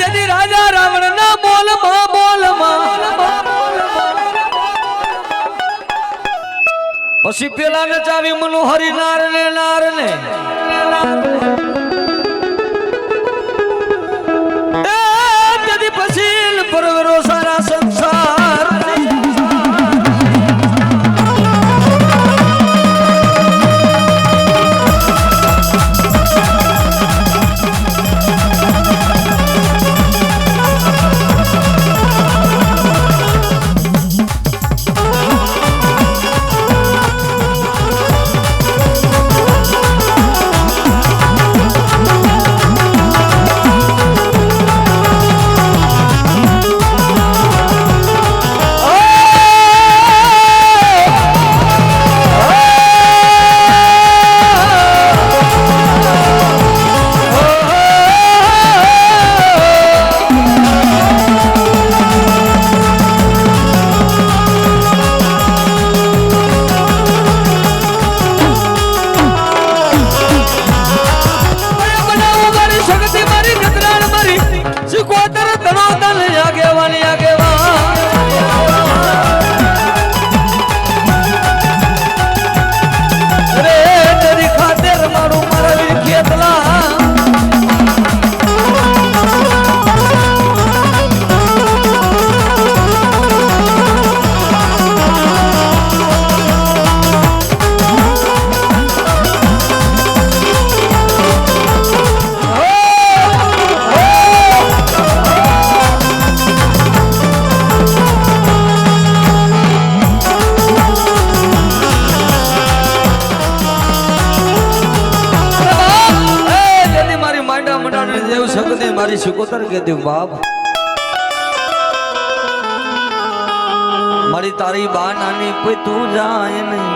તેથી રાજા રાવણ ના બોલમાં પછી પેલા ને ચાવી મનોહરી નાર ને તેથી પછી પરવરો સારા સંસાર મારી શિકોતર કે દેવ બાપ મારી તારી બા નાની પે તું જાય નહીં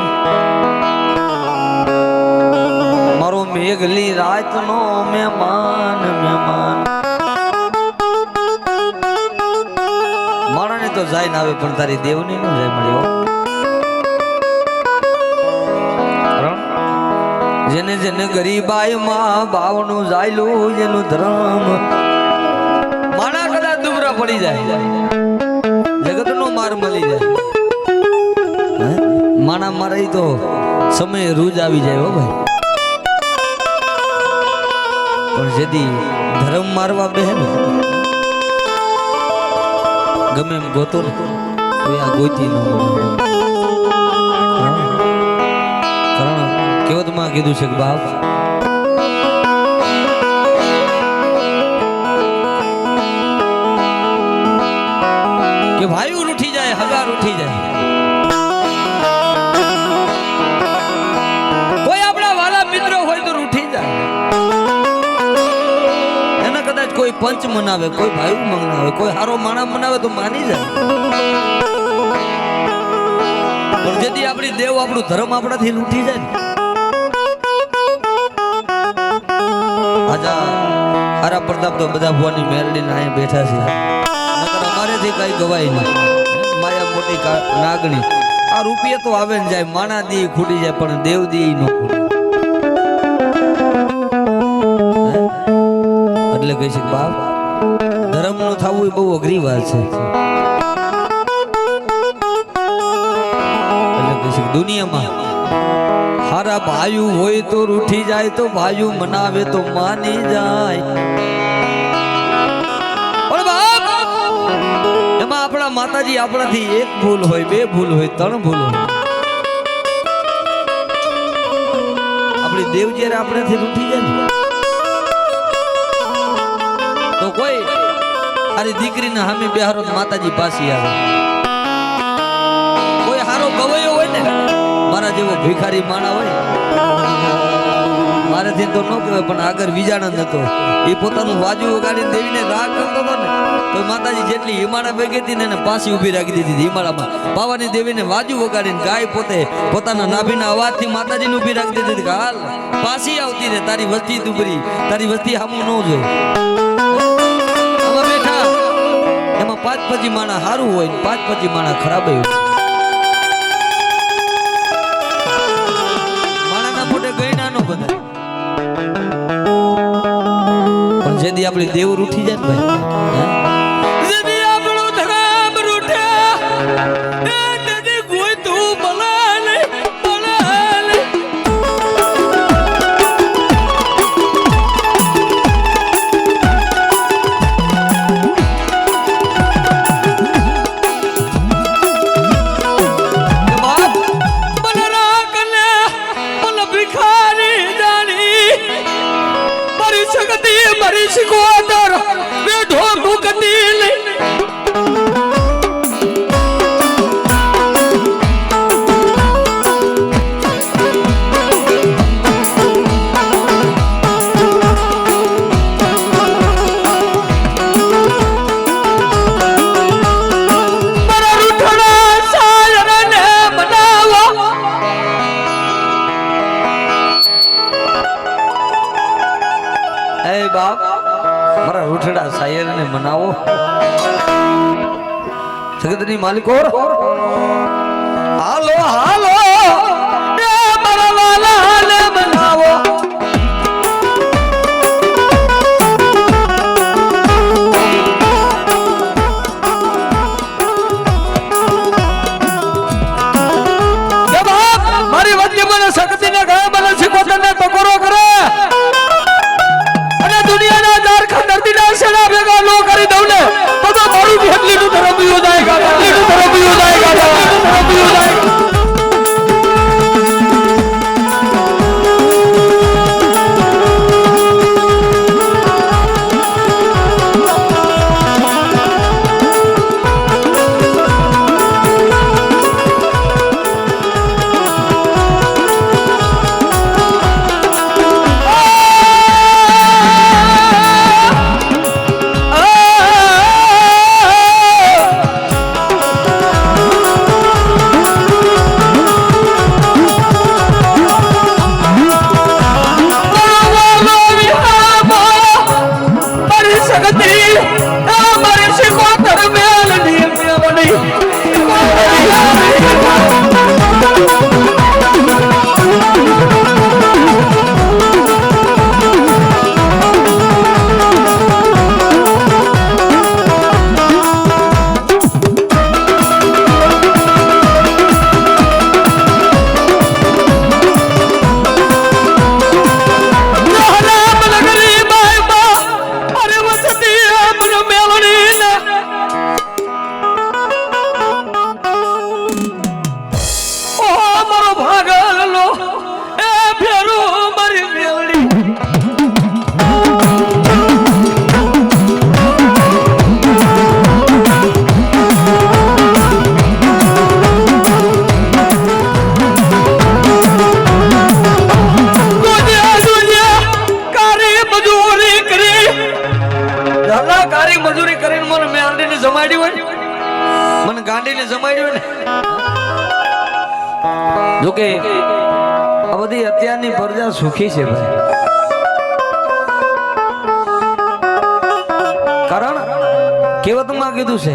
મારો મેઘલી રાત નો મહેમાન મારાને તો જાય ના આવે પણ તારી દેવની ન જાય મળ્યો જેને જેને ગરીબાઈ માં બાવનું જાયલું જેનું ધર્મ માણા કદાચ દુબરા પડી જાય જગત નો માર મળી જાય માણા મારે તો સમય રૂજ આવી જાય હો ભાઈ પણ જેદી ધર્મ મારવા બેહે ને ગમે એમ ગોતો ને તો આ ગોતી ન કેવતમાં કીધું છે કે બાપ કે ભાઈ રૂઠી જાય હગાર ઉઠી જાય કોઈ આપણા વાલા મિત્રો હોય તો રૂઠી જાય એના કદાચ કોઈ પંચ મનાવે કોઈ ભાઈ મનાવે કોઈ હારો માણા મનાવે તો માની જાય પણ જેથી આપણી દેવ આપણું ધર્મ આપણાથી રૂઠી જાય ને હારા પ્રતાપ તો બધા ભુવાની મેરડી ના અહીંયા બેઠા છે અમારેથી કઈ ગવાય નહીં માયા મોટી નાગણી આ રૂપિયા તો આવે ને જાય માણા દી ખૂટી જાય પણ દેવ દી નો એટલે કહે છે બાપ ધર્મ નું થવું એ બહુ અઘરી વાત છે એટલે કહે છે દુનિયામાં હારા ભાઈ હોય તો રૂઠી જાય તો ભાઈ મનાવે તો માની જાય પણ બાપ એમાં આપણા માતાજી આપણાથી એક ભૂલ હોય બે ભૂલ હોય ત્રણ ભૂલ હોય આપણી દેવ જ્યારે આપણાથી રૂઠી જાય તો કોઈ હારી દીકરીને સામે બેહારો માતાજી પાછી આવે કોઈ હારો ગવાયો હોય ને મારા જેવો ભિખારી માણા હોય મારેથી તો ન કહેવાય પણ આગળ વિજાણંદ હતો એ પોતાનું વાજુ વગાડીને દેવીને રાગ કરતો હતો ને તો માતાજી જેટલી હિમાળા ભેગી હતી ને પાછી ઊભી રાખી દીધી હિમાળામાં પાવાની દેવીને વાજુ વગાડીને ગાય પોતે પોતાના નાભીના અવાજથી માતાજીને ઊભી રાખી દીધી કે હાલ પાછી આવતી રે તારી વસ્તી દુબરી તારી વસ્તી સામું ન જોઈ આમાં બેઠા એમાં 5-5 માણા સારું હોય ને 5-5 માણા ખરાબ હોય જે દી આપણી દેવ રૂઠી જાય ને ભાઈ, જે દી આપણું ધરામ રૂઠે તે દી કોઈ તું બલાલે બલાલે मरी सिकोदर वे ढोकू कतील मरा रूठड़ा सायर ने बनावा ए बाप मारा रूठड़ा शायर ने मनावो जगतनी मालिको हालो हालो ए मारा वाला ने मनावो ए बाप मारी वद्य मन शक्ति ने गए मन सिकोतर ने टकोरो करे दुनियाना झारखंड धरतीना सेना भेगा लो કરી દઉં ને તો મારું ભેટલીનું ધરમ્યું જાયગા ભેટલીનું ધરમ્યું જાયગા ભેટલીનું ધરમ્યું જાયગા મને ગાંડીને જમાડ્યો ને જોકે આ બધી અત્યારની પ્રજા સુખી છે ભાઈ, કારણ કહેવતમાં કીધું છે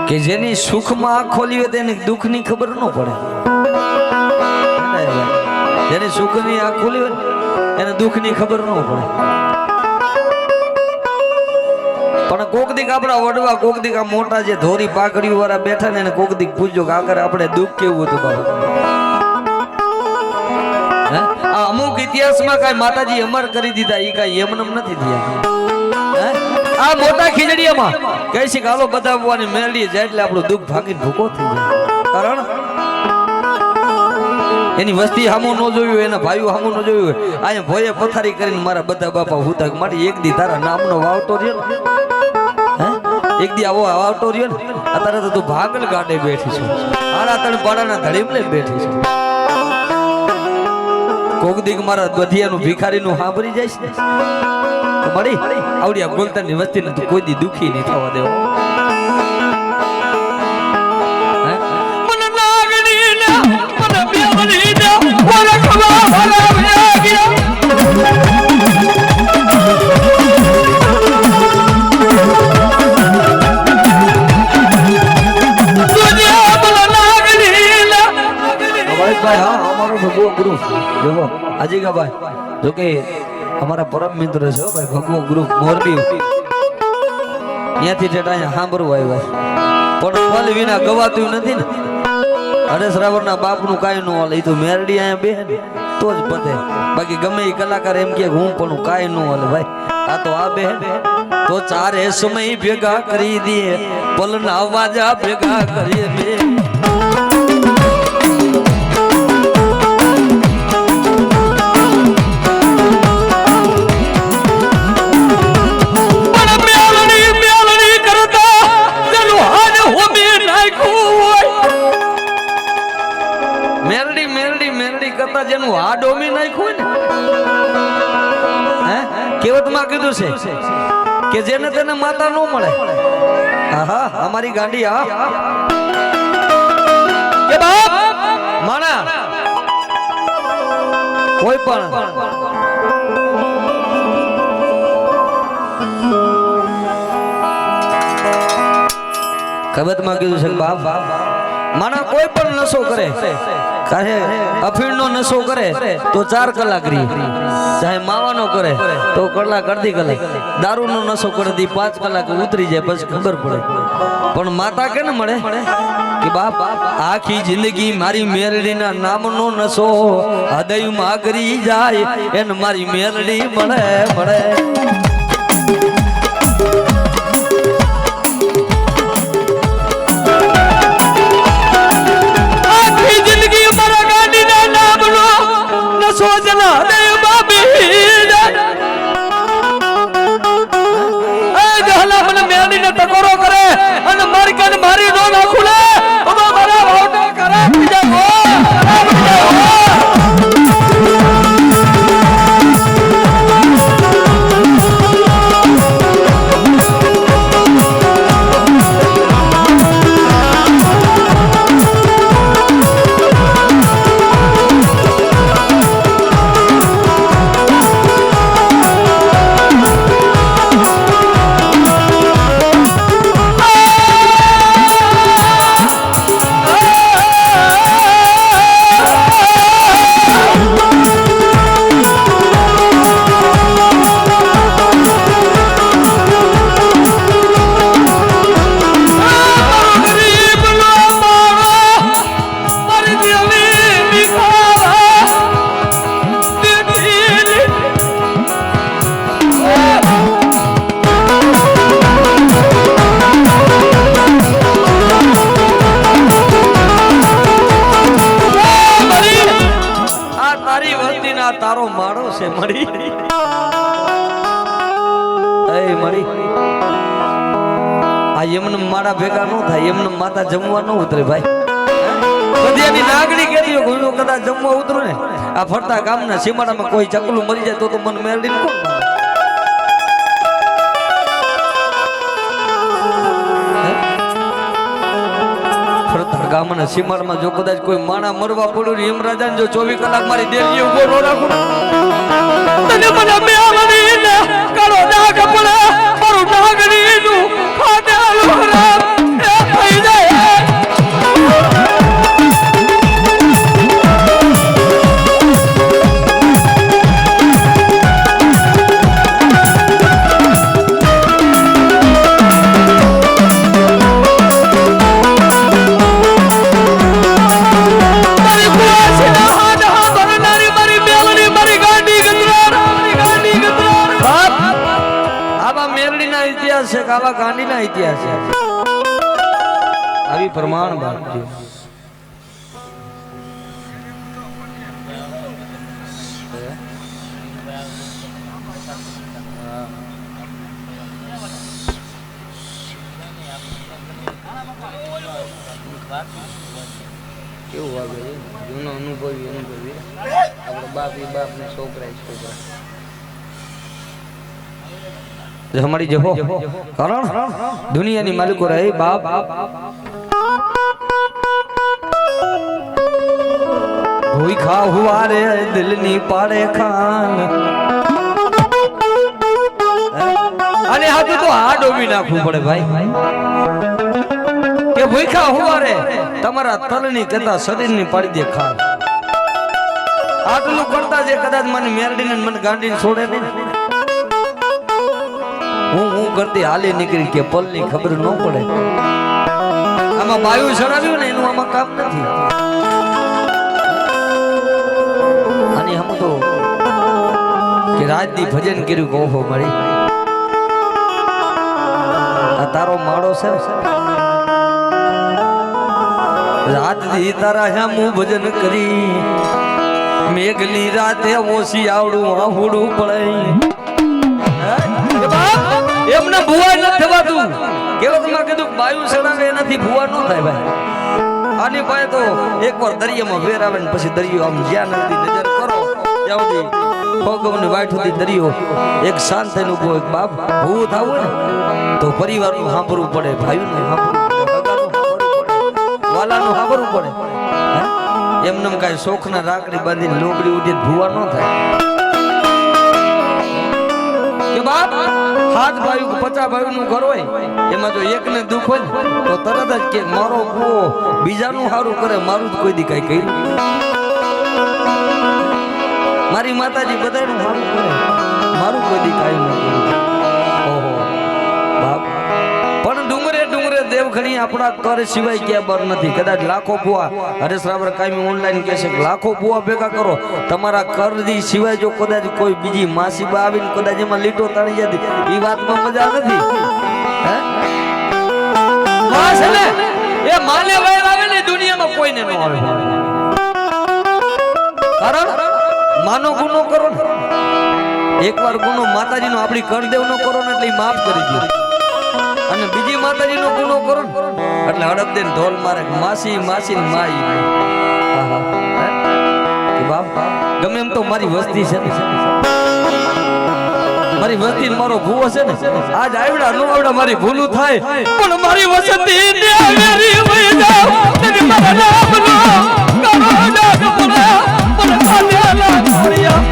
કે જેની સુખમાં આંખ ખોલી હોય તેને દુઃખની ખબર ન પડે, જેની સુખની આંખ ખોલી હોય એને દુઃખની ખબર ન પડે. પણ કોક દીક આપણા વડવા કોક દીક આ મોટા જે ધોરી પાકડીઓ વાળા બેઠા ને એને કોક દીક પૂછજો કે આગળ આપણે દુઃખ કેવું હતું બાબા. આ અમુક ઇતિહાસમાં કઈ માતાજી અમર કરી દીધા એ કઈ એમનેમ નથી થયા. આ મોટા ખીજડીયામાં કહે છે કે હાલો બતાવવાની મેળવી જાય એટલે આપણું દુઃખ ભાગીને ભૂકો થઈ જાય, કારણ એની વસ્તી હામું ન જોયું, એના ભાઈઓ હામું ન જોયું. અહીંયા ભોયે પથારી કરીને મારા બધા બાપા હુતા મારી એક દી તારા નામનો વાવટો રહ્યો ને, એક દી આવો વાવટો રહ્યો ને, અત્યારે તો તું ભાગલ ગાડે બેઠી છે, આરા તણ પાડાના ધડીમ લઈને બેઠી છે. કોક દીક મારા બધિયાનું ભિખારીનું સાંભળી જાય છે મળી આવડી આ ગોલતાની વસ્તીને તું કોઈ દી દુખી નહીં થવા દેવો. અમારા પરમ મિત્ર છે હો ભાઈ ભગવો ગ્રુપ મોરબી ત્યાંથી ઠેઠ અહીંયા સાંભળવું આવ્યા પણ ફલ વિના ગવાતું નથી ને હરેશ રાવળના બાપનું કાંઈ ન હાલે. એ તો મેરડી અહીંયા બે ને તો જ પતે. બાકી ગમે એ કલાકાર એમ કે હું પણ કાંઈ ન હાલે ભાઈ. આ તો આ બે તો ચારે સમય ભેગા કરી દે પલના વાજા ભેગા કરીએ બે. જેનું આ ડોમી નાખ્યું ને કેવતમાં કીધું છે કે જેને તેને માતા ન મળે. આહા અમારી ગાંડી આ કે બાપ માણા કોઈ પણ કહેવતમાં કીધું છે બાપ માણા કોઈ પણ નશો કરે ચાહે અફીણનો નશો કરે તો 4 કલાક રહી, ચાહે માવાનો કરે તો કલાક અડધી કલાક, દારૂનો નશો કરે તો 5 કલાક ઉતરી જાય પછી ખબર પડે. પણ માતા કેને મળે કે બાપ આખી જિંદગી મારી મેરડીના નામનો નશો હૃદયમાં કરી જાય એને મારી મેરડી મળે મળે. ટકોરો કરે અને મારી નો નાખું લે મારા ભાવના કરે બીજા તારો માળો છે મળી આ એમને માળા ભેગા ન થાય, એમને માતા જમવા ન ઉતરે ભાઈ. બધી નાગડી કેરીઓ હું કદાચ જમવા ઉતરું ને આ ફરતા ગામના સીમાડામાં કોઈ ચકલું મરી જાય તો મને મેરડીને કોણ ગામના સીમાડમાં જો કદાચ કોઈ માણા મરવા પડ્યું એમ રાજા જો 24 કલાક મારી દેવી ઉભો નો રાખું તને મને મેળવી ને કાળો ડાઘ પડે મારું નાગણી નું ખાડાલું રામ એ થઈ જાય. આવા ગાંધીના ઇતિહાસ છે આવી પ્રમાણ વાત છે. કેવું વાગે જૂનો અનુભવી આપણા બાપ ને છોકરા हमारी जहो कारण दुनिया ની માલિકો રહે બાપ ભૂખા હુआ રે દિલ ની પાડે ખાન અને આ તો આ ડોબી નાખવું પડે ભાઈ કે ભૂખા હુआ રે તમારા તલની કતા શરીર ની પાડી દે ખાન આટલું કરતા જે કદાચ મને મેરડીને મને ગાંડીને છોડે નહીં હું કરતી હાલી નીકળી કે પલની ખબર ન પડે આમાં બાયું ચડાવ્યું ને એનું આમાં કામ નથી આની હમ તો કે રાજદી ભજન કર્યું કે ઓહો મારી આ તારો માળો છે રાત દી તારા હ્યા હું ભજન કરી મેઘની રાતે ઓછી આવડું આહુડું પડે એમને ભુવા ન થવાતું કેવો તમે કીધું બાયું સડાવે એનાથી ભુવા ન થાય ભાઈ આની પાસે તો એકવાર દરિયામાં વેર આવે ને પછી દરિયો આમ જ્યાં નથી નજર કરો ત્યાં સુધી ભોગવની વાટ સુધી દરિયો એક શાંત થઈને ઉભો એક બાપ ભૂત આવું ને તો પરિવારનું સાંભળવું પડે ભાઈનું સાંભળવું પડે વાલાનું સાંભળવું પડે એમને કાંઈ શોખના રાખડી બાંધીને લોબડી ઉઠી ભુવા ન થાય કે બાપ હાથ ભાઈ 50 ભાઈનું ઘર હોય એમાં જો એકને દુખ હોય તો તરત જ કે મારો ભૂવો બીજાનું સારું કરે મારું જ કોઈ દી કઈ કર્યું મારી માતાજી બધાનું સારું કરે મારું કોઈ દી કાઈ ન કર્યું ઓહો બાપ પણ ડુંગરે ડુંગરે દેવખણી આપણા કર સિવાય ક્યાં બર નથી કદાચ લાખો ભૂવા હરેશ રાવર કાયમી ઓનલાઈન કહે છે લાખો ભૂવા ભેગા કરો તમારા કરદી સિવાય જો કદાચ કોઈ બીજી માસીબા આવીને કદાચ એમાં લીટો તાણી જતી એ વાતમાં મજા નથી હે માં છે ને એ માને વૈર આવે ને દુનિયામાં કોઈને ન આવે કારણ માનો ગુનો કરો ને એકવાર ગુનો માતાજીનો આપણી કરદેવનો કરો ને એટલે માફ કરી દે અને બીજી માતાજીનો ગુનો કરો એટલે હડપ દે ઢોલ મારે માસી માસી માઈ બાપ ગમે એમ તો મારી વસ્તી છે મારી વસ્તી મારો ભૂવો છે ને આજ આવડા નો આવડા મારી ભૂલું થાય પણ મારી વસ્તી ને મેરી વઈ જાવ તને મારા નામનો કરો જાગ પરા પણ ખાદેલા મોરિયા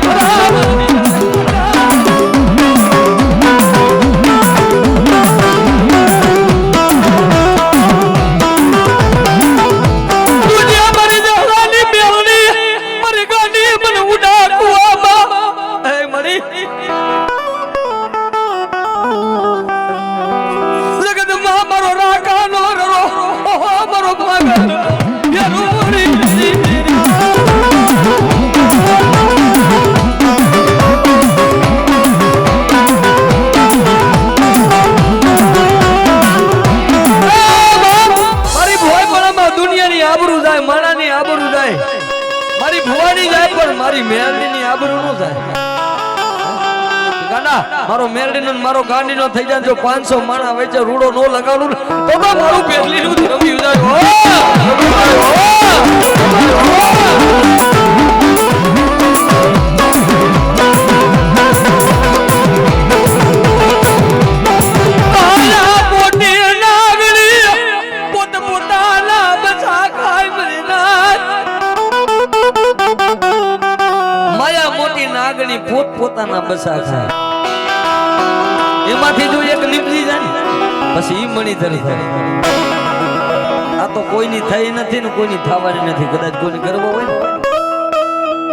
મારો મેરડીનો મારો ગાંડીનો થઈ જાય જો 500 માણા વચ્ચે રૂડો નો લગાડું તો મારું પેટલીનું રમી જાય માયા મોટી નાગણી પોત પોતાના બસા ખાય એમાંથી જો એક નીકળી જાય પછી ઈ મણી ધરી થાય આ તો કોઈની થઈ નથી ને કોઈની થવાની નથી કદાચ કોઈની કરવો હોય ને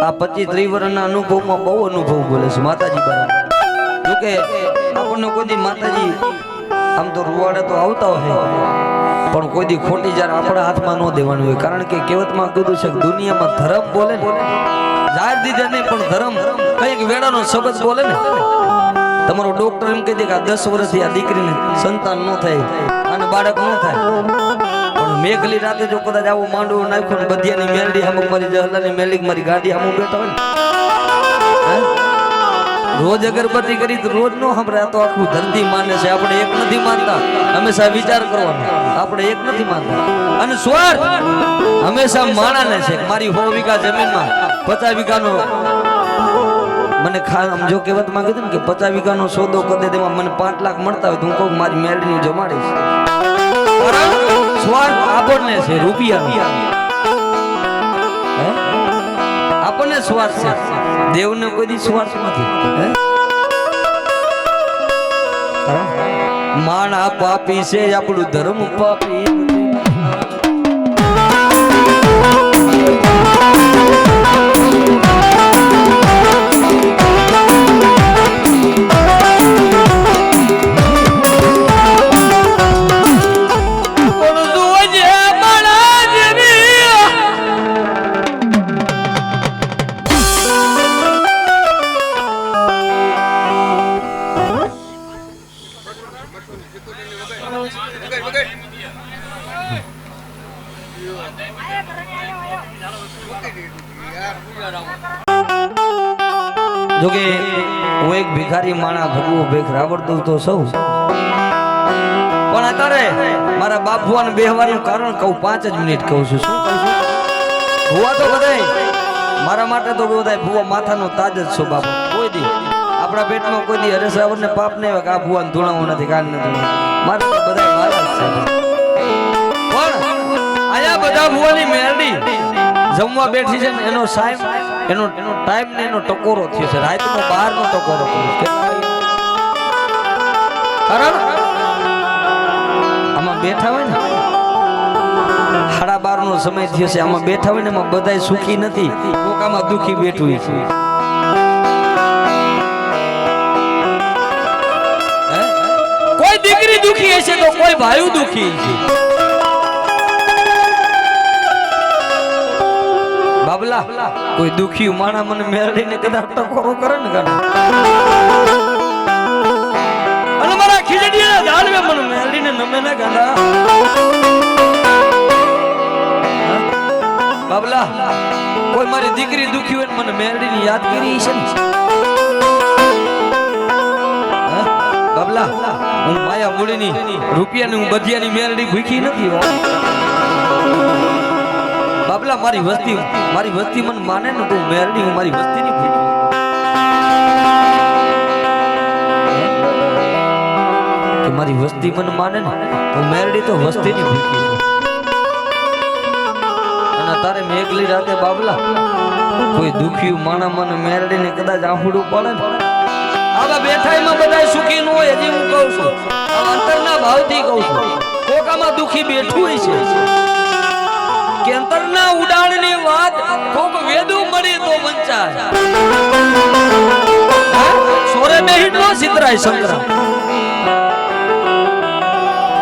આ 25-30 વર્ષના અનુભવમાં બહુ અનુભવ બોલે છે માતાજી બરાબર જોકે આપણને કોઈ માતાજી આમ તો રૂવાડે તો આવતા હોય પણ કોઈ દી ખોટી જ્યારે આપણા હાથમાં ન દેવાનું હોય કારણ કે કહેવતમાં કીધું છે કે દુનિયામાં ધર્મ બોલે ને જાહેર દીધે નહીં પણ ધર્મ કઈક વેડાનો શબ્દ બોલે ને તમારો ડોક્ટર એમ કહી દે કે 10 વર્ષથી આ દીકરીને સંતાન ન થાય અને બાળક ન થાય પણ મેઘલી રાતે જો કદાચ આવું માંડવું નાખ્યું ને બધિયાની મેલડી અમુક મારી જહલાની મેલિક મારી ગાડી અમુક બેઠા હોય ને રોજ અગરબત્તી કરી તો રોજ નો સાંભળે તો આખું ધરતી માને છે આપણે એક નથી માનતા હંમેશા વિચાર કરવાનો આપણે એક નથી માનતા અને સ્વાર્થ હંમેશા માણાને છે મારી 100 વીઘા જમીનમાં 50 વીઘાનો મને જો કહેવતમાં કીધું ને કે 50 વીઘાનો સોદો કરી દે તેમાં મને 5 લાખ મળતા હોય તો હું કહું મારી મેળની જમાડીશ સ્વાર્થ આપણને છે રૂપિયા આપણને સ્વાર્થ છે દેવને કોઈ દી સ્વાર્થ નથી માણા પાપી છે આપણું ધર્મ પાપી નથી જોકે હું એક ભિખારી માણા ભગવો ભેખ રાવડતો તો સૌ, પણ અત્યારે મારા બાપ ભુવાને બેહવાનું કારણ કહું, 5 જ મિનિટ કહું છું. શું કહું છું? ભુવા તો બધાય મારા માટે તો બધાય ભુવા માથાનો તાજ જ છો બાપા. કોઈ દી આપણા પેટમાં કોઈ દી હરેસાવર ને પાપ નહીં આવે કે આ ભુવાને ધૂણાવું નથી, કાન નથી. મારે તો બધાય મારા જ છે. પણ આયા બધા ભુવાની મેરડી જમવા બેઠી છે ને એનો સાઈમ એનો ટાઈમ ને એનો ટકોરો થયો છે. રાતનો 12 નો ટકોરો થયો છે. કારણ આમાં બેઠા હોય ને 12:30 નો સમય થયો છે. આમાં બેઠા હોય ને એમાં બધાય સુખી નથી, કોકામાં દુખી બેઠું છે. કોઈ દીકરી દુખી હશે તો કોઈ ભાઈ દુખી છે. બાબલા કોઈ દુખી માણા મને મેરડીને કદાચ ટકોરો કરે ને ગાના, અને મારા ખીજડીના ઝાડવે મને મેરડીને નમે ને ગાના. બાબલા કોઈ મારી દીકરી દુખી હોય મને મેરડીની યાદ કરી છે ને. બાબલા હું માયા મૂડીની રૂપિયાની હું બધિયાની મેરડી ભૂખી નથી. બાબલા મારી વસ્તી મને માને ને તો મેરડી હું મારી વસ્તી ની ભૂખી. મારી વસ્તી મને માને ને તો મેરડી તો વસ્તી ની ભૂખી છે. અને તારે મેઘલી રાતે બાબલા કોઈ દુખ્યું માણા મને મેરડી ને કદાચ આંખડું પડે ને, આવા બેઠાઈમાં બધા સુખી ન હોય. હજી હું કહું છું, અંતરના ભાવથી કહું છું, કોકામાં દુખી બેઠું હોય છે કે અંતરના ઉડાણની વાત કોક વેદું મળી તો વંચાય. સોરે બેહીનો સિતરાય સંગ્રહ.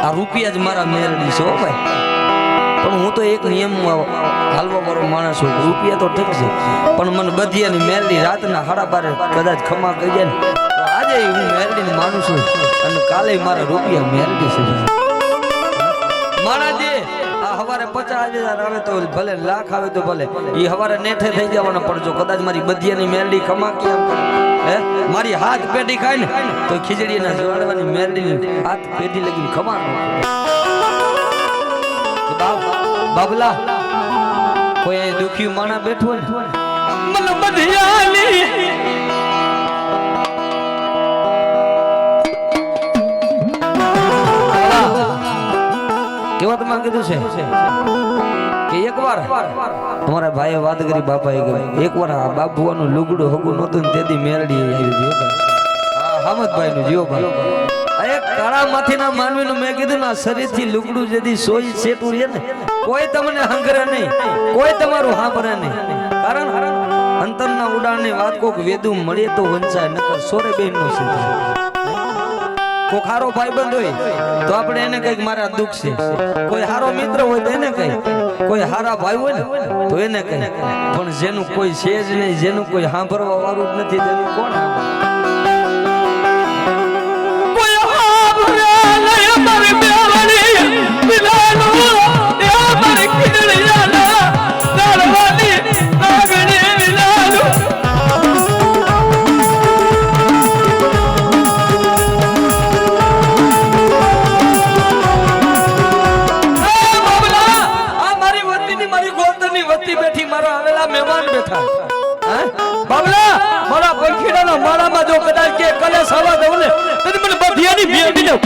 આ રૂપિયા જ મારા મેરડી છે હો ભાઈ. પણ હું તો એક નિયમ હાલવા વાળો માણસ છું. રૂપિયા તો ઠીક છે, પણ મને બધિયાની મેરડી રાતના 12:30 કદાચ ખમા કહી જાય ને તો આજે હું મેરડીને માનું છું, અને કાલે મારા રૂપિયા મેરડી છે. મારા જે આ હવારે 50,000 આવે તો ભલે, લાખ આવે તો ભલે, એ હવારે નેઠે થઈ જવાના. પણ જો કદાચ મારી બધિયાની મેરડી ખમા કેમ હે મારી હાથ પેઢી ખાય ને તો ખીજડીના જોડવાની મેરડીની હાથ પેઢી લગીને ખમા ન. બાબલા કોઈ અહીં દુખી માણા બેઠો ને મને બધિયાની કેવા તમે કીધું છે કે એકવાર તમારા ભાઈએ વાત કરી, બાપાએ કહ્યું એકવાર આ બાપુવાનું લુગડું હગું નહોતું ને તેથી મેરડી આવી હતી. હામદભાઈ નું જીવો ભાઈ એક કાળામાંથી ના માનવીનું મેં કીધું ના શરીરથી લુગડું જેથી સોઈ સેટું છે ને કોઈ તમને હંગરે નહીં, કોઈ તમારું સાંભળે નહીં. કારણ અંતરના ઉડાણની વાત કોક વેદું મળે તો વંચાય, નકર સોરે બેન નો છે. કોઈ હારો ભાઈબંધ હોય તો આપણે એને કઈક મારા દુઃખ છે, કોઈ હારો મિત્ર હોય તો એને કઈ, કોઈ હારા ભાઈ હોય ને તો એને કઈ. પણ જેનું કોઈ છે જ નહીં, જેનું કોઈ સાંભળવા વાળું જ નથી, તેનું કોણ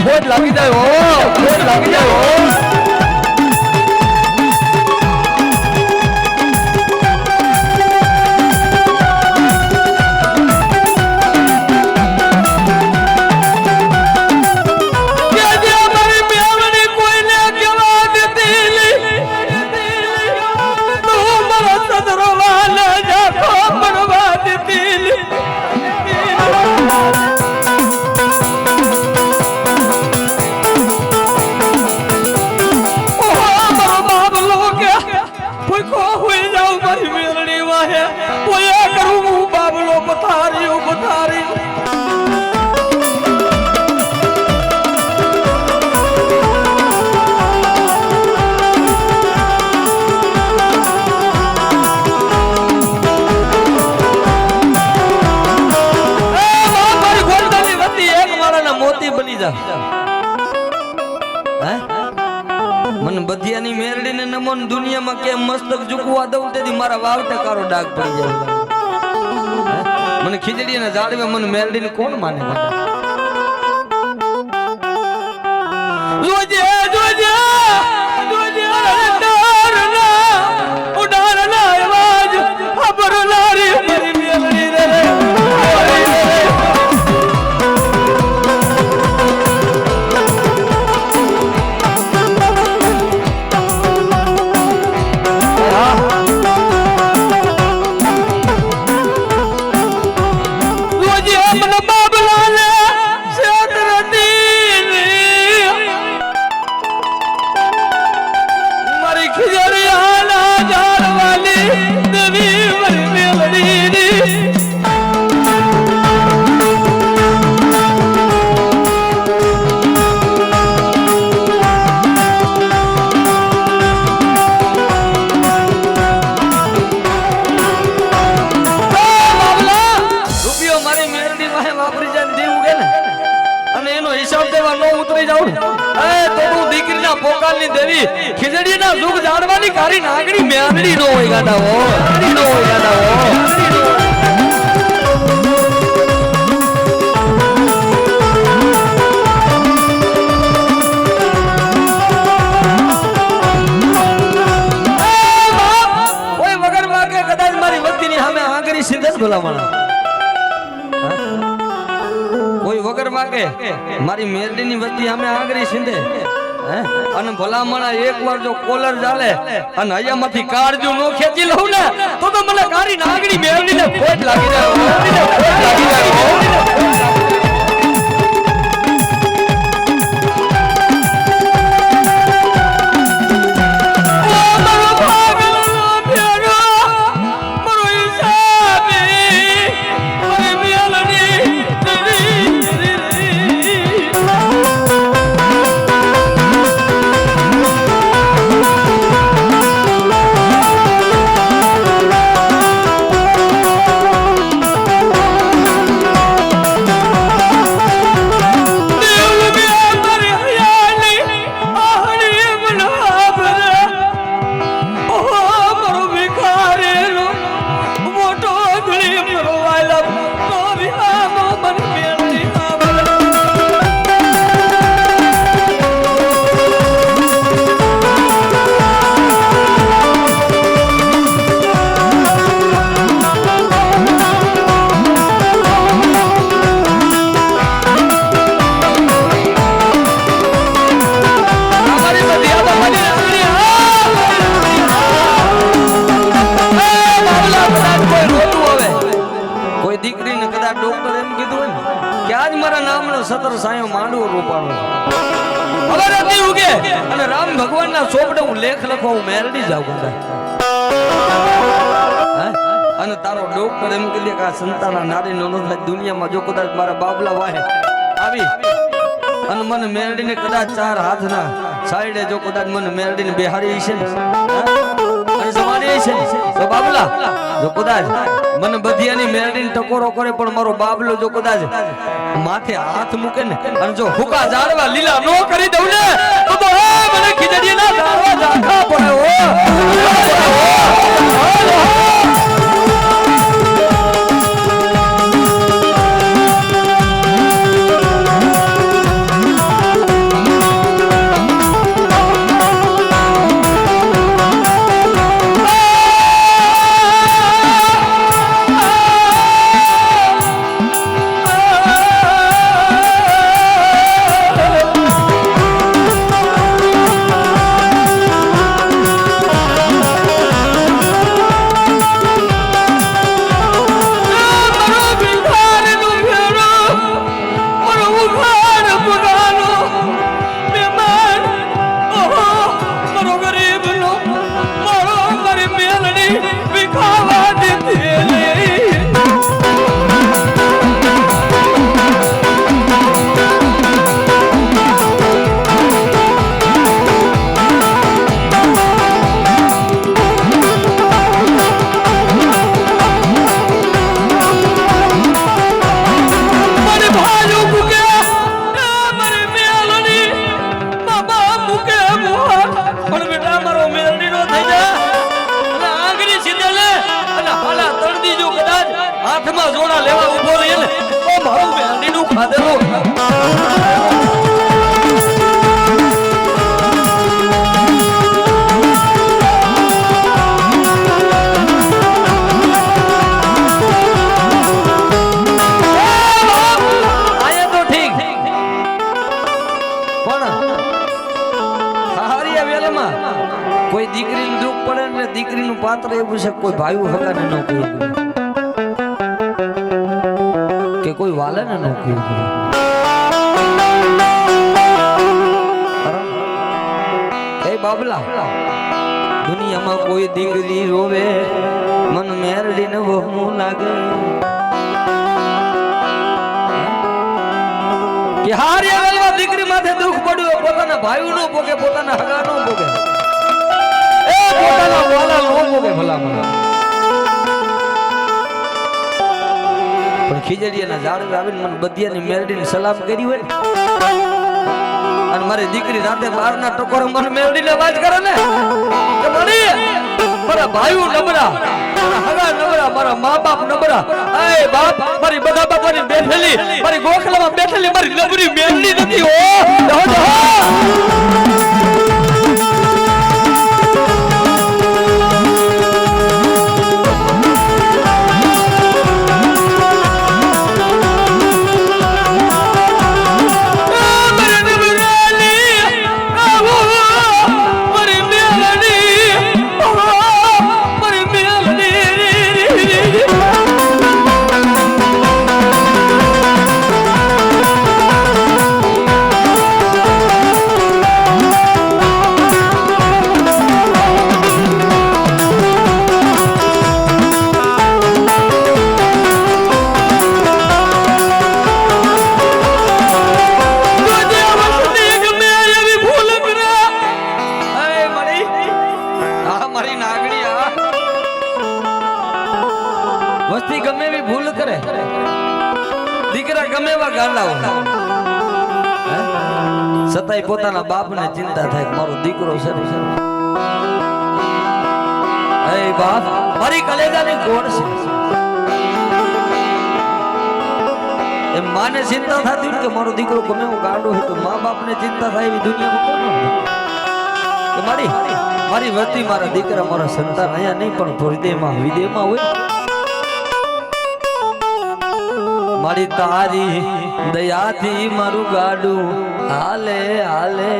ખોટ લાગી જાય. ખોટ લાગી જાય. જાવ હે મને બધિયાની મેરડીને નમો ને દુનિયામાં કેમ મસ્તક ઝુકવા દઉં તેથી મારા વાવટે કારો ડાઘ પડી જાય હે? મને ખીચડી ને જાળવે મને મેરડીને કોણ માને જોજે જોજે જોજે ઉડારના અવાજ અબરલારી મરી મેરડી રે દેવી ખીજડી ના સુખ જાણવાની કારી નાગડી મેંદડી નો હોય ગાડાઓ નો હોય ગાડાઓ કોઈ વગર વાગે કદાચ મારી વસ્તીની સામે આંગળી સિંધસ ભલામણા કોઈ વગર વાગે મારી મેરડીની વસ્તી સામે આંગળી સિંધે અને ભલામણા એકવાર જો કોલર ચાલે અને અહીંયામાંથી કાળજુ નો ખેંચી લઉં ને તો મને કારી નાગડી મેળવીને ખોટ લાગી જાય સતર સાયો માંડવો રોપાણો હવે રાતી ઉગે અને રામ ભગવાનના સોપડે હું લેખ લખવા હું મેરડી જાઉં અને તારો ડોક્ટર એમ કહી દે કે આ સંતાના નારી નો દુનિયામાં જો કદાચ મારા બાબલા વાહે આવી અને મને મેરડીને કદાચ ચાર હાથના સાઈડે જો કદાચ મને મેરડીને બેહાડી છે ને અને સમારી છે તો બાબલા જો કદાચ મને બધિયાની મેરડીને ટકોરો કરે પણ મારો બાબલો જો કદાચ માથે હાથ મૂકે ને અને જો હુકા જાળવા લીલા નો કરી દઉં ને તો મને ખીચડી ના જાળવા જાખા પડે માત્ર એવું છે કોઈ ભાઈ હગાને ન કહી કે કોઈ વાલાને ન કહી એ બાબલા દુનિયામાં કોઈ દીકરી રોવે મન મેરડીને વહમું લાગે કે હારી આગળમાં દીકરી માથે દુઃખ પડ્યું પોતાના ભાઈઓ નો ભોગે પોતાના હગા નો ભોગે એ પોતાના વાલા નો ભોગે ભલામણ પણ ખીજડીયાના ઝાડ આવીને મને બધિયાની મેરડીને સલામ કરી હોય અને મારી દીકરી રાતે બારના ટકોરે મને મેરડીને વાત કરે ને કે મળી મારા ભાઈઓ નબળા મારા હગા નબળા મારા મા બાપ નબળા એ બાપ મારી બધા બાપાની બેઠેલી મારી ગોખલામાં બેઠેલી મારી નબળી મેરડી નથી ઓ વસ્તી ગમે એવી ભૂલ કરે દીકરા ગમે એવા ગાંડા હોય છતાંય પોતાના બાપને ચિંતા થાય મારો દીકરો છે એ બાપ મારી કલેજાની ગોળ છે એમ માને ચિંતા થતી કે મારો દીકરો ગમે એવો ગાંડો હોય તો મા બાપને ચિંતા થાય એવી દુનિયામાં કોણ મારી મારી વસ્તી મારા દીકરા મારા સંતાન અહીંયા નહીં પણ હૃદયમાં વિદેહમાં હોય મારી તારી દયાથી મારું ગાડું હાલે હાલે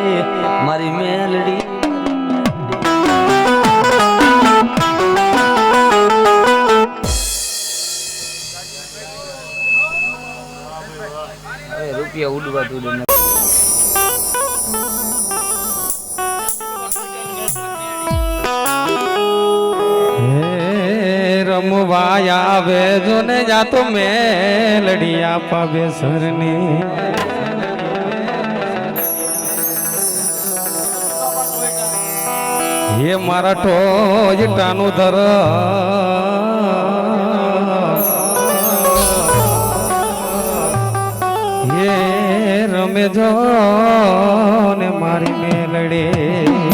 મારી મેલડી રૂપિયા ઉડવા દૂર રમવાય આવે જો ને જાતો મેલડી આપા બેસરની હે મારા ટોયટાનું ધર હે રમે જો ને મારી મેલડી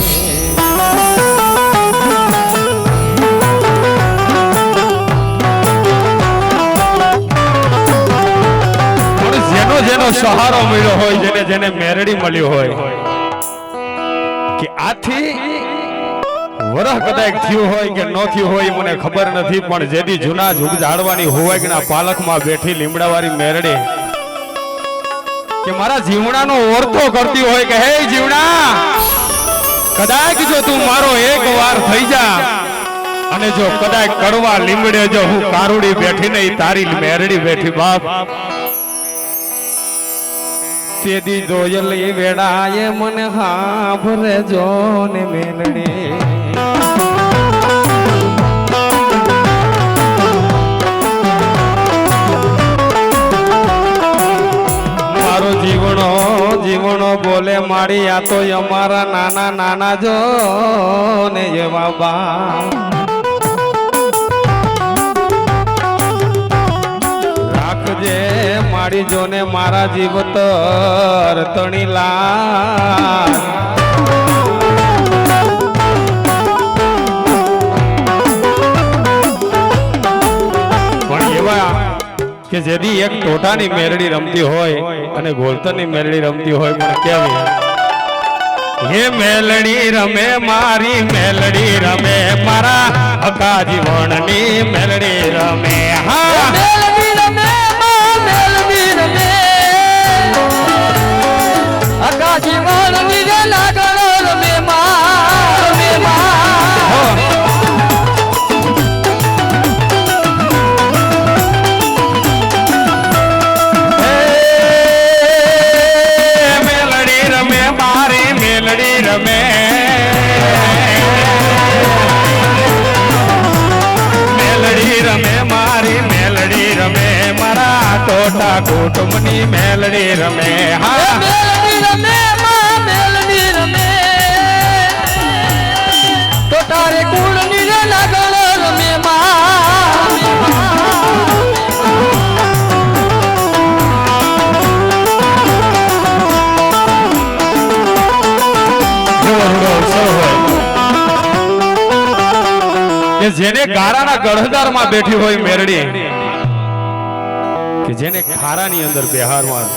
જેનો સહારો મળ્યો હોય જેને જેને મેરડી મળ્યો હોય કે આથી વરહ કદાચ થયું હોય કે ન થયું હોય મને ખબર નથી પણ જેથી જૂના જુગ જાળવાની હોય કે ના પાલખમાં બેઠી લીમડાવાળી મેરડી કે મારા જીવણાનો ઓરતો કરતી હોય કે હે જીવણા કદાચ જો તું મારો એક વાર થઈ જા અને જો કદાચ કડવા લીમડે જો હું કારુડી બેઠી નહીં તારી મેરડી બેઠી બાપ તેદી જોયલી વેડાએ મને હાભરે જો ને મેલડી મારો જીવણો બોલે મારી આ તો અમારા નાના નાના જો ને એવા બા મારી જોને મારા જીવતર તણી લાગ પણ એવા કે જેથી એક ટોટાની મેરડી રમતી હોય અને ગોલતરની મેરડી રમતી હોય મને કેવી હે મેલડી રમે મારી મેલડી રમે મારા હકા જીવણની મેલડી રમે હા મેલડી રમે હકા જીવણની લાગણો રમે ટોટા કુટુંબની મેલડી રમે હા મેલડી રમે માં મેલડી રમે તો તારે કુળની રે લાગણ રમે માં કે જેને ગારાના ગળહદારમાં બેઠી હોય મેરડી કે જેને ખારાની અંદર બિહારમાં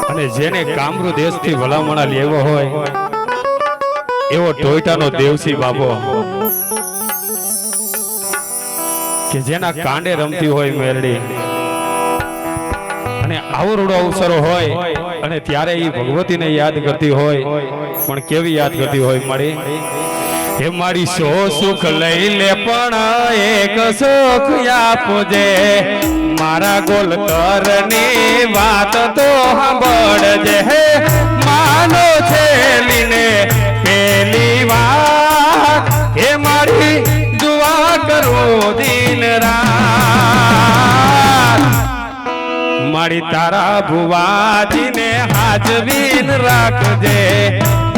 અને જેને કામરૂ દેશથી ભલામણા લેવો હોય એવો ટોયટાનો દેવસી બાબો કે જેના કાંડે રમતી હોય મેરડી અને આવરોડો અવસરો હોય અને ત્યારે એ ભગવતીને યાદ કરતી હોય પણ કેવી યાદ કરતી હોય મારી હે મારી સો સુખ લઈ લે પણ એક સુખ આપજે મારા ગોલકરની વાત તો સાંભળજે હે માનો છેલીને પેલી વાત હે મારી દુઆ કરો દિન રાત મારી તારા ભુવાજીને હાજવીન રાખજે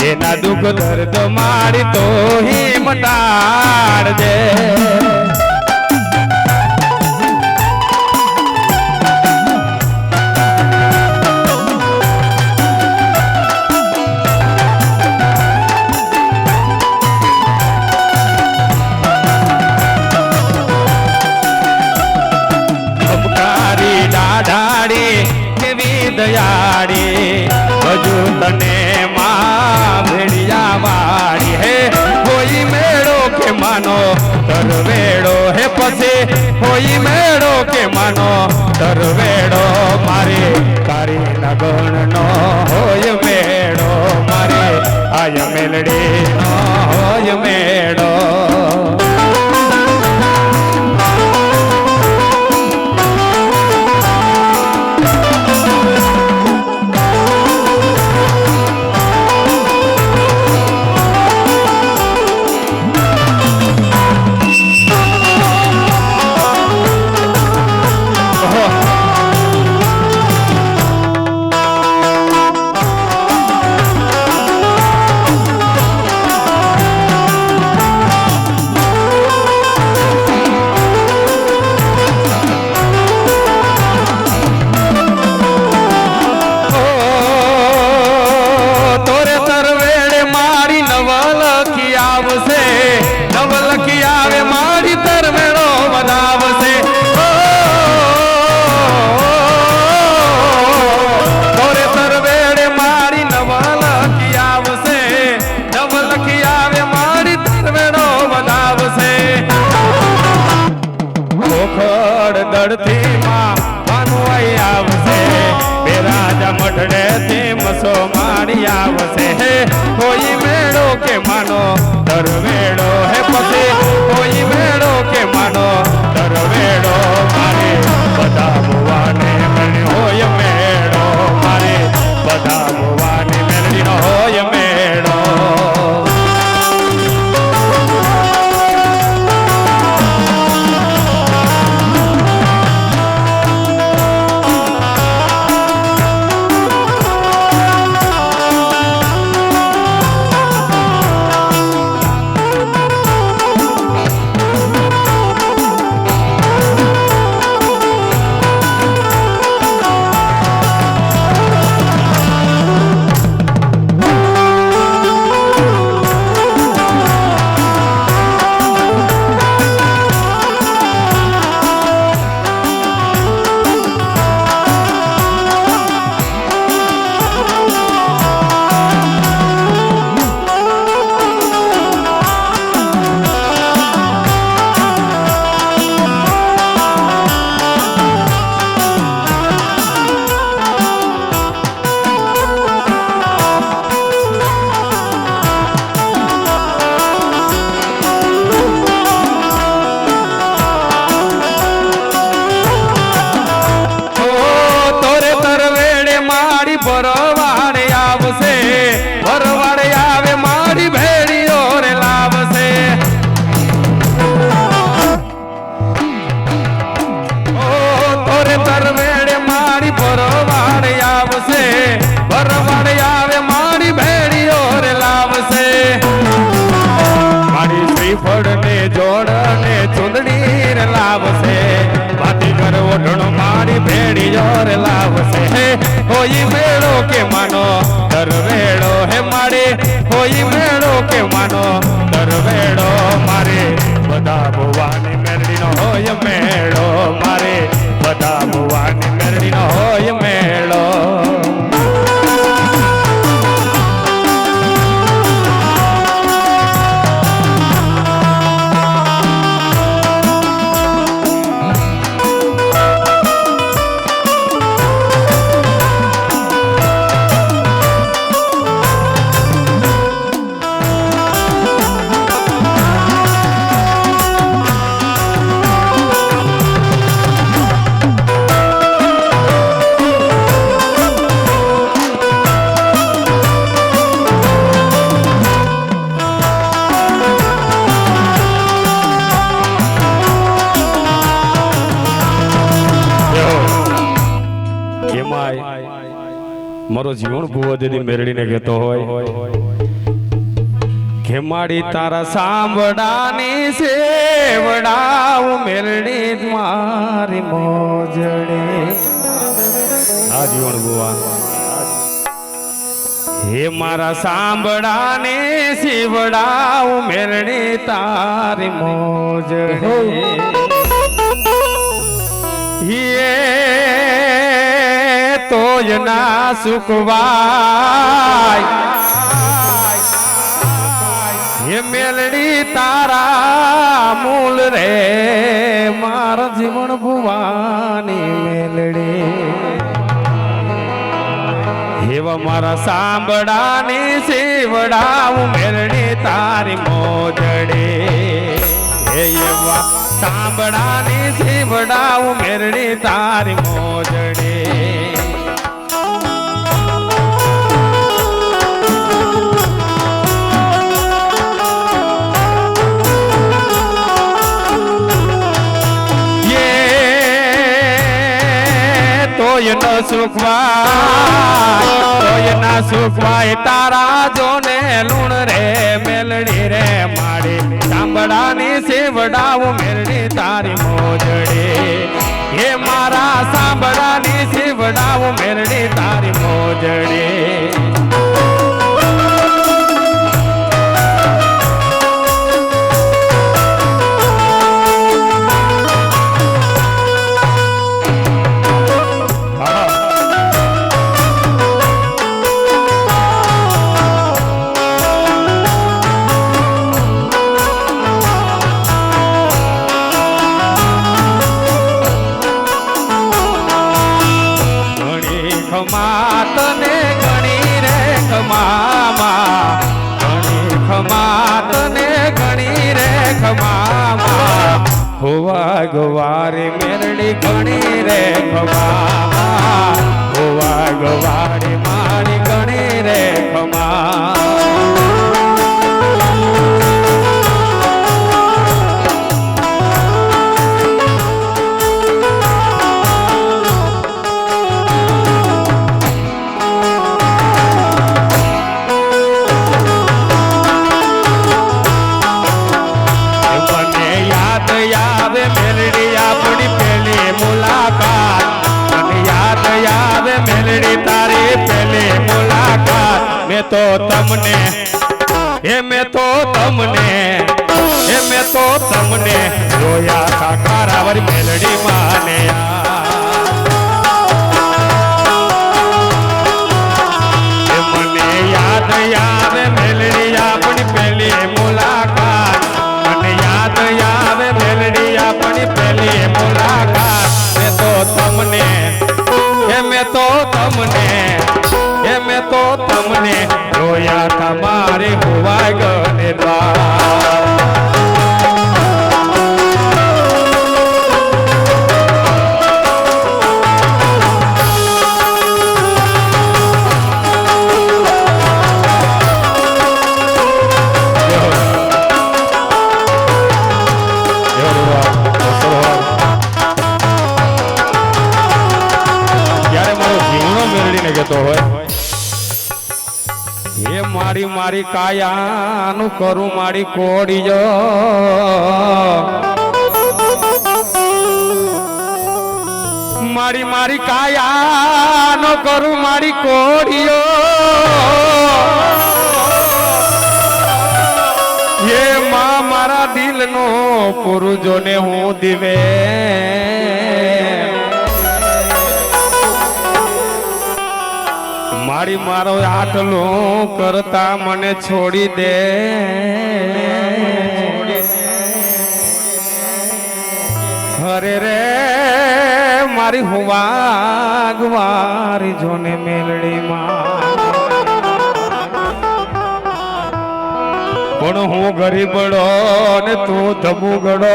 એના દુઃખ દર્દ મારી તો હિમટાડજે અમકારી દાડાડી કેવી દયાળી હજુ તને ભેડિયા વાળી હે કોઈ મેળો કે માનો તરવેડો હે પછી કોઈ મેળો કે માનો તરવેડો મારે તારી નગણ નો હોય મેળો મારે આય મેલડી નો હોય મેળો દડથી માં માનવાઈ આવશે બે રાજા મઢડે થી મસો મારી આવશે હે કોઈ મેળો કે માનો દરવેડો હે પછી કોઈ મેળો કે માનો દરવેડો મારે બધા ભુવાને મેળવી હોય મેળો મારે બધા ભુવાને મેળવી હોય મેળો એમાંય મારો જીવન ભૂવો દીદી મેરડીને કહેતો હોય કે માડી તારા સાંભળાની સેવડાવ મેરડી મારી મોજડે આ જીવન ભૂવા હે મારા સાંભળાને શિવડાવ મેરડી તારી મોજડે હે તોય ના સુખવાય હે મેલડી તારા મૂળ રે મારા જીવન ભુવાની મેલડી એવા મારા સાંભળાની સેવડાવ મેલડી તારી મોજડે એવા સાંભળાની સેવડાવ મેલડી તારી મોજડે તોય ન સુખવાય તારા જોને લૂણ રે મેલડી રે માડી સાંભળાની સેવડાવ મેલડી તારી મોજડે હે મારા સાંભળાની સેવડાવ મેલડી તારી મોજડે ખમાતને ઘણી રે ખમામા ઘણી ખમાતને ઘણી રે ખમામા હોવા ગવારી મેરડી ઘણી રે ખમામા હોવા ગવારી મારી ઘણી રે ખમા તો તમને મેં તો તમને જોયા કાકારાવર મેલડી માને મને યાદ આવે મેલડી આપણી પેલી મુલાકાત મને યાદ આવે મેલડી આપણી પેલી મુલાકાત મેં તો તમને જોયા તમારે હોવા ગને ત્યારે મારો જીવનો મેળવીને જતો હોય હે મારી કાયાનું કરું મારી કોડીજો મારી કાયાનો કરું મારી કોડીઓ હે માં મારા દિલનો પુરુષોને હું દિવે મારો આટલું કરતા મને છોડી દે હરે રે મારી હુવાગવારી જોને મેલડીમાં પણ હું ગરીબડો ને તું ધબુગડો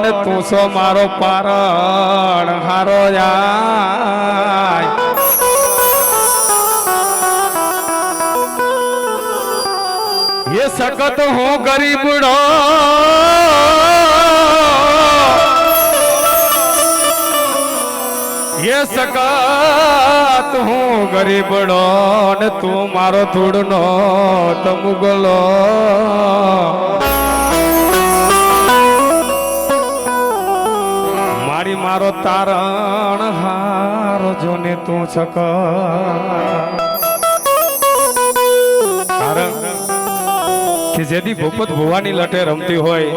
ને તું સો મારો પારણ હારો જાય ये सकत हो गरीबड़ो ये सकत હું ગરીબડો ને તું મારો ધૂળનો તમુગલો મારી મારો તારણ હારો જોને તું છક કારણ કે જેદી ભૂપત ભુવાની લટે રમતી હોય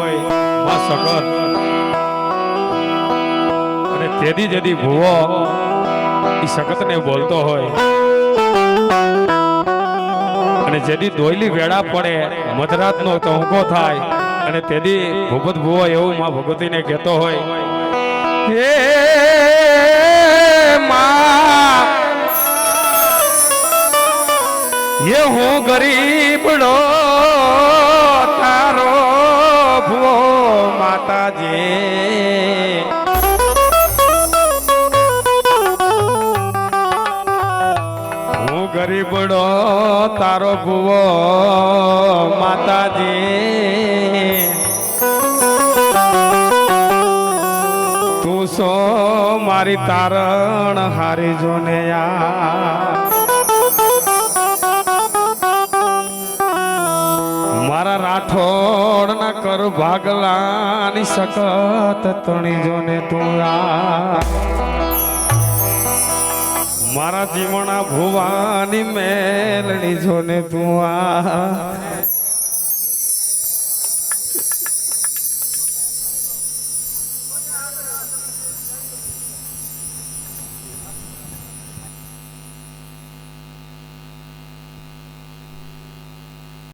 માં સકત અને તેદી જેદી ભુવો ઈ સકતને બોલતો હોય અને જેદી દોયલી વેળા પડે મધરાતનો ટહુકો થાય અને તેદી ભૂપત ભુવો એવું માં ભગવતીને કહેતો હોય હે માં ये હું ગરીબડો તારો ભુવો માતાજી હું ગરીબડો તારો ભુવો માતાજી તું સો મારી તારણ હારી જોને યા મારા રાઠોડ ના કર ભાગલાની સકત તણી જોને તું આ મારા જીવણા ભુવાની મેલડી જોને તું આ